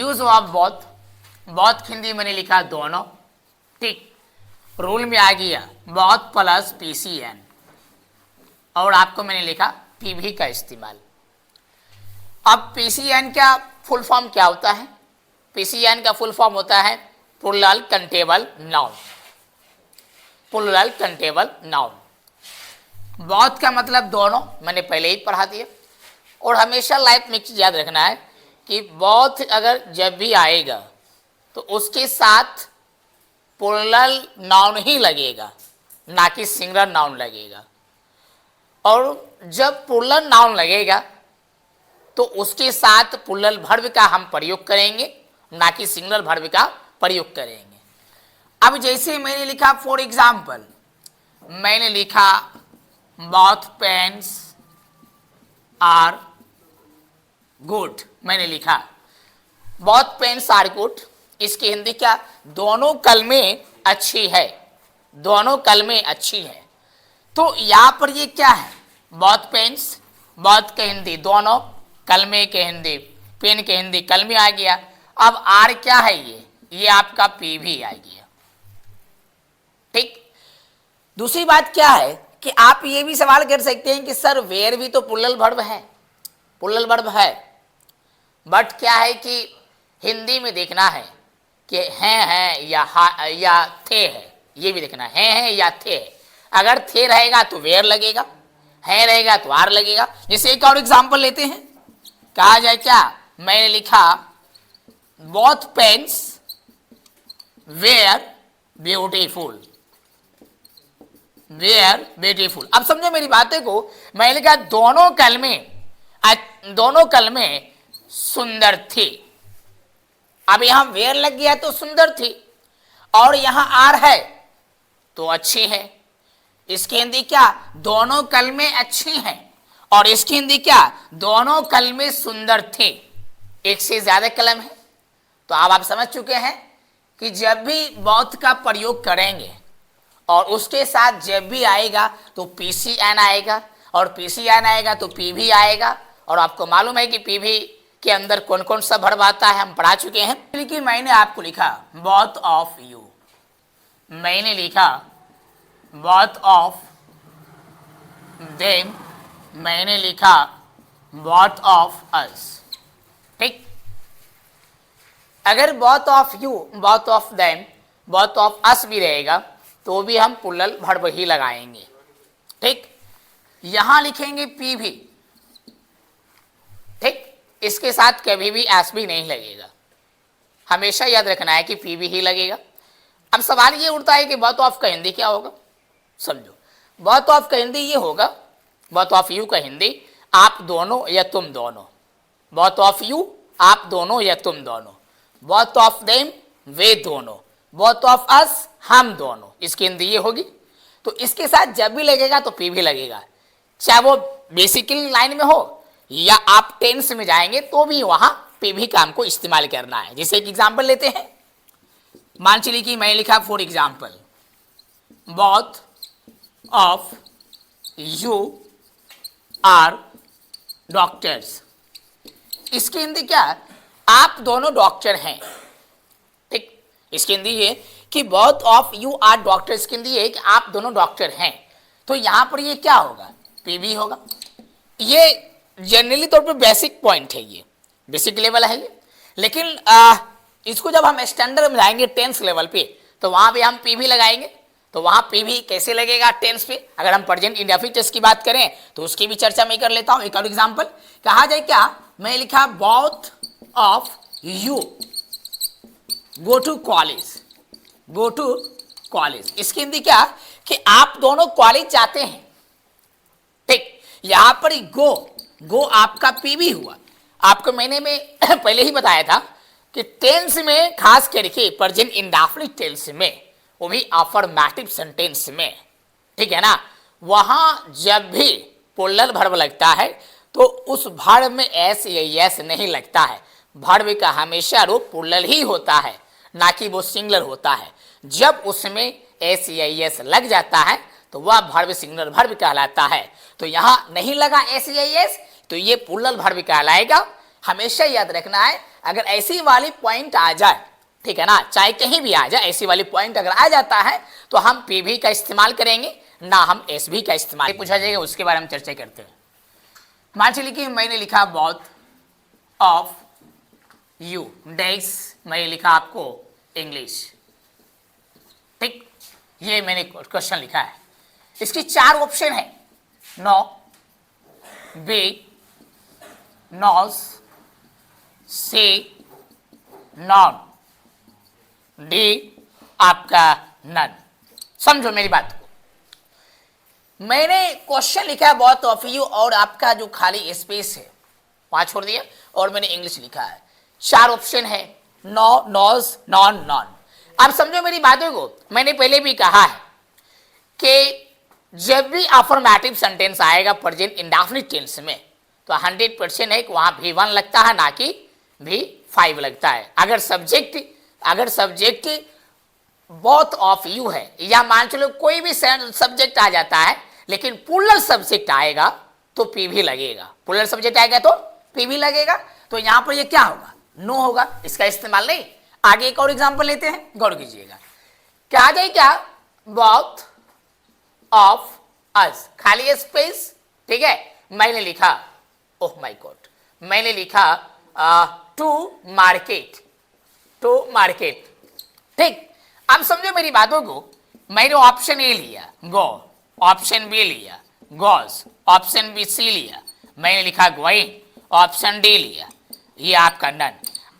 Use of both, both Hindi मैंने लिखा दोनों, ठीक। रूल में आ गया बोथ प्लस पीसीएन, और आपको मैंने लिखा पीवी का इस्तेमाल। अब पीसीएन का फुल फॉर्म क्या होता है? पीसीएन का फुल फॉर्म होता है plural countable noun, plural countable noun. Both का मतलब दोनों, मैंने पहले ही पढ़ा दिया। और हमेशा लाइफ में याद रखना है कि बोथ अगर जब भी आएगा तो उसके साथ प्लूरल नाउन ही लगेगा, ना कि सिंगुलर नाउन लगेगा। और जब प्लूरल नाउन लगेगा तो उसके साथ प्लूरल वर्ब का हम प्रयोग करेंगे, ना कि सिंगुलर वर्ब का प्रयोग करेंगे। अब जैसे मैंने लिखा फॉर एग्जाम्पल, मैंने लिखा बोथ पेन्स आर गुड, मैंने लिखा बोथ पेन्स आर गुड। इसकी हिंदी क्या? दोनों कलमें अच्छी है, दोनों कलमें अच्छी है। तो यहां पर ये क्या है? बोथ पेन्स, बोथ के हिंदी दोनों, कलमे के हिंदी पेन के हिंदी कलमे आ गया। अब आर क्या है? ये आपका पी भी आ गया, ठीक। दूसरी बात क्या है कि आप ये भी सवाल कर सकते हैं कि सर वेयर भी तो प्लूरल वर्ब है, प्लूरल वर्ब है, बट क्या है कि हिंदी में देखना है कि है या थे है, ये भी देखना है या थे है। अगर थे रहेगा तो वेयर लगेगा, है रहेगा तो आर लगेगा। जैसे एक और एग्जांपल लेते हैं, कहा जाए क्या? मैंने लिखा both pens were beautiful, were beautiful. अब समझो मेरी बातें को, मैंने लिखा दोनों कलमे सुंदर थी। अब यहां वेयर लग गया तो सुंदर थी, और यहां आर है तो अच्छी है। इसकी हिंदी क्या? दोनों कलमे अच्छी हैं, और इसकी हिंदी क्या? दोनों कलमे सुंदर थे। एक से ज्यादा कलम है, तो अब आप समझ चुके हैं कि जब भी बोथ का प्रयोग करेंगे और उसके साथ जब भी आएगा तो पीसीएन आएगा, और पीसीएन आएगा तो पीवी आएगा। और आपको मालूम है कि पीवी के अंदर कौन कौन सा वर्ब आता है, हम पढ़ा चुके हैं। लेकिन मैंने आपको लिखा बोथ ऑफ यू, मैंने लिखा बोथ ऑफ देम, मैंने लिखा बोथ ऑफ अस, ठीक। अगर both of you, both of them, both of अस भी रहेगा तो भी हम प्लूरल वर्ब ही लगाएंगे, ठीक। यहां लिखेंगे पी भी, ठीक। इसके साथ कभी भी एस भी नहीं लगेगा, हमेशा याद रखना है कि पी भी ही लगेगा। अब सवाल ये उठता है कि बोथ ऑफ का हिंदी क्या होगा? समझो, बोथ ऑफ का हिंदी ये होगा, बोथ ऑफ यू का हिंदी आप दोनों या तुम दोनों, बोथ ऑफ यू आप दोनों या तुम दोनों, बोथ ऑफ देम वे दोनों, बोथ ऑफ अस हम दोनों। इसकी हिंदी ये होगी। तो इसके साथ जब भी लगेगा तो पी भी लगेगा, चाहे वो बेसिकली लाइन में हो या आप टेंस में जाएंगे तो भी वहां पी भी का हमको इस्तेमाल करना है। जैसे एक एग्जाम्पल लेते हैं, मान चलिए कि मैं लिखा for example both of you are doctors. इसकी हिंदी क्या? आप दोनों डॉक्टर हैं, ठीक। इसकी हिंदी ये कि both of you are doctors, इसकी हिंदी ये कि आप दोनों डॉक्टर हैं। तो यहां पर ये क्या होगा? पीवी होगा। ये जनरली तौर पे बेसिक पॉइंट है, ये बेसिक लेवल है ये। लेकिन इसको जब हम स्टैंडर्ड में जाएंगे टेंस लेवल पे, तो वहां पे हम पीवी लगाएंगे। तो वहां पीवी कैसे लगेगा टेंस पे? अगर हम प्रेजेंट इंडेफिनिट टेंस की बात करें तो उसकी भी चर्चा मैं कर लेता हूं। एक और एग्जांपल कहा जाए क्या? मैं लिखा both of you go to college, go to college. इसकी हिंदी क्या? कि आप दोनों कॉलेज जाते हैं, ठीक। यहां पर गो आपका पीवी हुआ। आपको मैंने में पहले ही बताया था कि टेंस में खास करके प्रेजेंट इंडेफिनिट टेंस में, वो भी अफर्मेटिव सेंटेंस में, ठीक है ना, वहां जब भी प्लूरल वर्ब लगता है तो उस वर्ब में एस या एस नहीं लगता है। वर्ब का हमेशा रूप प्लूरल ही होता है, ना कि वो सिंगुलर होता है। जब उसमें एस या एस लग जाता है तो वह वर्ब सिंगुलर वर्ब कहलाता है। तो यहां नहीं लगा एस या एस तो ये प्लूरल वर्ब कहलाएगा। हमेशा याद रखना है अगर ऐसी वाली पॉइंट आ जाए, ठीक है ना, चाहे कहीं भी आ जाए, ऐसी वाली पॉइंट अगर आ जाता है तो हम पीवी का इस्तेमाल करेंगे, ना हम एसबी का इस्तेमाल। पूछा जाएगा उसके बारे में चर्चा करते हैं। मान चलिए कि मैंने लिखा बोथ ऑफ यू डैश, मैंने लिखा आपको इंग्लिश, ठीक, ये मैंने क्वेश्चन लिखा है। इसकी 4 ऑप्शन है, नो, बी, नॉस, सी, नॉन, डी आपका नन। समझो मेरी बात को। मैंने क्वेश्चन लिखा है बोथ ऑफ यू और आपका जो खाली स्पेस है वहां छोड़ दिया और मैंने इंग्लिश लिखा है। 4 ऑप्शन है, नो, नॉस, नॉन, नॉन। अब समझो मेरी बातों को। मैंने पहले भी कहा है कि जब भी अफर्मेटिव सेंटेंस आएगा प्रेजेंट इंडेफिनिट टेंस में तो 100% है कि वहां V1 लगता है, ना कि V5 लगता है। अगर सब्जेक्ट बोथ ऑफ यू है या मान चलो कोई भी सब्जेक्ट आ जाता है लेकिन प्लूरल सब्जेक्ट आएगा तो पीवी लगेगा। प्लूरल सब्जेक्ट आएगा तो पीवी लगेगा। तो यहां पर ये क्या होगा, नो होगा, इसका इस्तेमाल नहीं। आगे एक और एग्जांपल लेते हैं, गौर कीजिएगा। क्या आ जाए, क्या, बोथ ऑफ अस, खाली स्पेस, ठीक है, मैंने लिखा, ओह माय गॉड, मैंने लिखा टू मार्केट, ठीक। अब समझो मेरी बातों को। मैंने ऑप्शन ए लिया, गो, ऑप्शन बी लिया, गोस, ऑप्शन बी सी लिया, मैंने लिखा गोइंग, ऑप्शन डी लिया, ये आपका नन।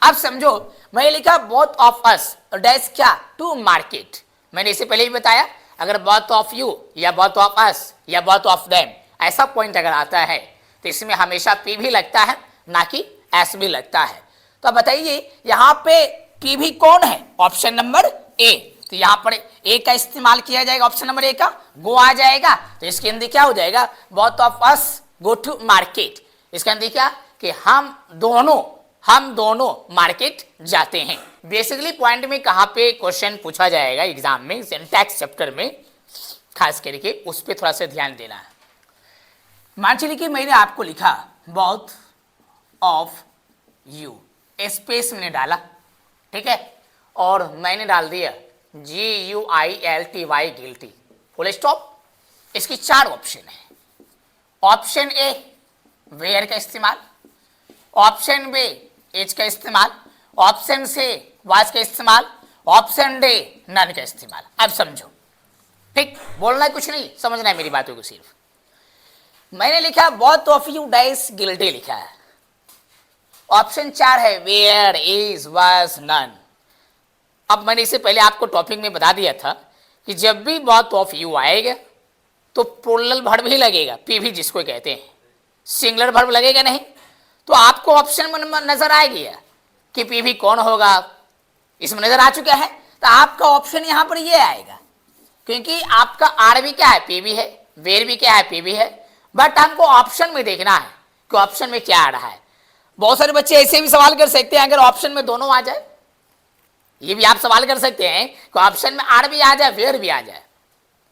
अब समझो मैंने लिखा बोथ ऑफ अस डैश क्या, टू मार्केट। मैंने इससे पहले भी बताया अगर बोथ ऑफ यू या बोथ ऑफ अस या बोथ ऑफ देम ऐसा पॉइंट अगर आता है तो इसमें हमेशा पी भी लगता है, ना कि एस भी लगता है। तो बताइए यहाँ पे पी भी कौन है, ऑप्शन नंबर ए। तो यहाँ पर ए का इस्तेमाल किया जाएगा, ऑप्शन नंबर ए का, गो आ जाएगा। तो इसके अंदर क्या हो जाएगा, both of us go to market. इसके अंदर क्या कि हम दोनों मार्केट जाते हैं। बेसिकली पॉइंट में कहाँ पे क्वेश्चन पूछा जाएगा एग्जाम में, सिंटैक्स चैप्टर में खास करके, उस पर थोड़ा सा ध्यान देना है। मान चलिए कि मैंने आपको लिखा बोथ ऑफ यू, स्पेस मैंने डाला, ठीक है, और मैंने डाल दिया GUILTY गिल्टी, फुल स्टॉप। इसकी 4 ऑप्शन है। ऑप्शन ए वेयर का इस्तेमाल, ऑप्शन बी एज का इस्तेमाल, ऑप्शन सी वाज का इस्तेमाल, ऑप्शन डी नन का इस्तेमाल। अब समझो, ठीक, बोलना है कुछ नहीं, समझना है मेरी बातों को सिर्फ। मैंने लिखा both of you dash guilty लिखा है। ऑप्शन 4 है वेयर, इज, वाज, नन। अब मैंने इससे पहले आपको टॉपिक में बता दिया था कि जब भी बोथ ऑफ यू आएगा तो प्लूरल वर्ब ही लगेगा, पीवी जिसको कहते हैं, सिंगुलर वर्ब लगेगा नहीं। तो आपको ऑप्शन में नजर आ गया कि पीवी कौन होगा, इसमें नजर आ चुका है। तो आपका ऑप्शन यहां पर ये आएगा, क्योंकि आपका आर भी क्या है, पीवी है, वेर भी क्या है, पीवी है। बट हमको ऑप्शन में देखना है कि ऑप्शन में क्या आ रहा है। बहुत सारे बच्चे ऐसे भी सवाल कर सकते हैं, अगर ऑप्शन में दोनों आ जाए, ये भी आप सवाल कर सकते हैं कि ऑप्शन में आर भी आ जाए, वेर भी आ जाए,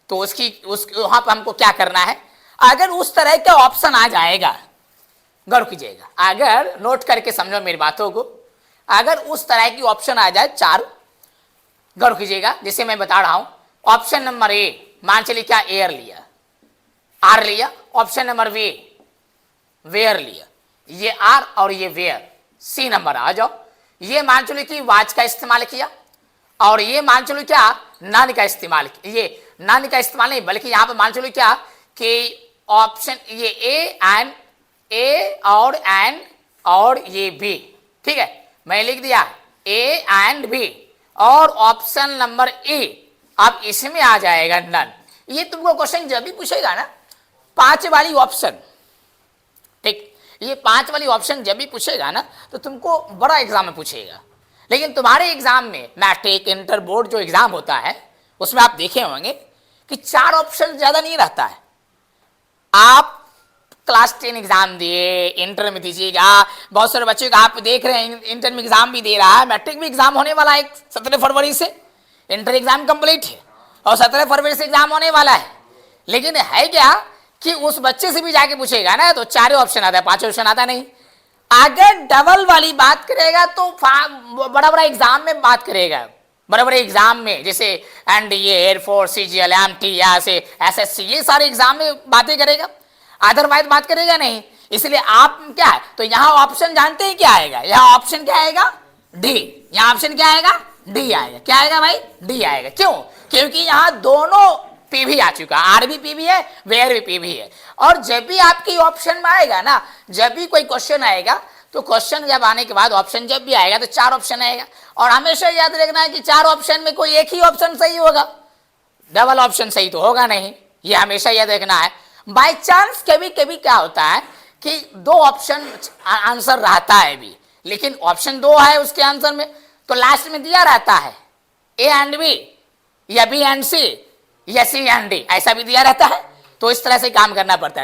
तो वहां पर हमको क्या करना है। अगर उस तरह का ऑप्शन आ जाएगा, गौर कीजिएगा, अगर नोट करके समझो मेरी बातों को, अगर उस तरह की ऑप्शन आ जाए 4, गौर कीजिएगा, जैसे मैं बता रहा हूं, ऑप्शन नंबर ए, मान चलिए क्या एयर लिया, आर लिया, ऑप्शन नंबर बी वेयर लिया, ये आर और ये वेयर, सी नंबर आ जाओ, ये मान चलो कि वाच का इस्तेमाल किया, और ये मान चलो क्या नन का इस्तेमाल, ये नन का इस्तेमाल नहीं, बल्कि यहां पर मान चलो क्या कि ऑप्शन ये ए और ये बी, ठीक है, मैं लिख दिया ए एंड बी, और ऑप्शन नंबर ए, अब इसमें आ जाएगा नन। ये तुमको क्वेश्चन जब भी पूछेगा ना 5 वाली ऑप्शन, ठीक, ये 5 वाली ऑप्शन जब भी पूछेगा ना तो तुमको बड़ा एग्जाम में पूछेगा। लेकिन तुम्हारे एग्जाम में मैट्रिक, इंटर, बोर्ड जो एग्जाम होता है उसमें आप देखे होंगे कि 4 ऑप्शन ज्यादा नहीं रहता है। आप क्लास 10 एग्जाम दिए, इंटर में दीजिएगा, बहुत सारे बच्चों को आप देख रहे हैं इंटर में एग्जाम भी दे रहा है, मैट्रिक भी एग्जाम होने वाला है 17 फरवरी से, इंटर एग्जाम कंप्लीट है और 17 फरवरी से एग्जाम होने वाला है। लेकिन है क्या कि उस बच्चे से भी जाके पूछेगा ना तो 4 ऑप्शन आता है, 5 ऑप्शन आता नहीं। अगर डबल वाली बात करेगा तो बड़ा बड़ा एग्जाम में बात करेगा, बड़े बड़े एग्जाम में, जैसे एनडीए, एयरफोर्स, सीजीएल, एमटी, या से एसएससी, ये सारे एग्जाम में बातें करेगा, अदरवाइज बात करेगा नहीं। इसलिए आप क्या है, तो यहां ऑप्शन जानते हैं क्या आएगा, यहां ऑप्शन क्या आएगा, डी। यहां ऑप्शन क्या आएगा, डी आएगा। क्या आएगा भाई, डी आएगा। क्यों, क्योंकि यहां दोनों पीवी आ चुका, आर भी पीवी है, वेयर भी पीवी है। और जब भी आपकी ऑप्शन में आएगा ना, जब भी कोई क्वेश्चन आएगा, तो क्वेश्चन जब आने के बाद ऑप्शन जब भी आएगा तो 4 ऑप्शन आएगा, और हमेशा याद रखना है कि 4 ऑप्शन में कोई एक ही ऑप्शन सही होगा, डबल ऑप्शन सही तो होगा नहीं, ये हमेशा याद रखना है। बाय चांस कभी कभी क्या होता है कि 2 ऑप्शन आंसर रहता है भी, लेकिन ऑप्शन 2 है उसके आंसर में, तो लास्ट में दिया रहता है ए एंड बी, या बी एंड सी, या सी एंड डी, ऐसा भी दिया रहता है। तो इस तरह से काम करना पड़ता है।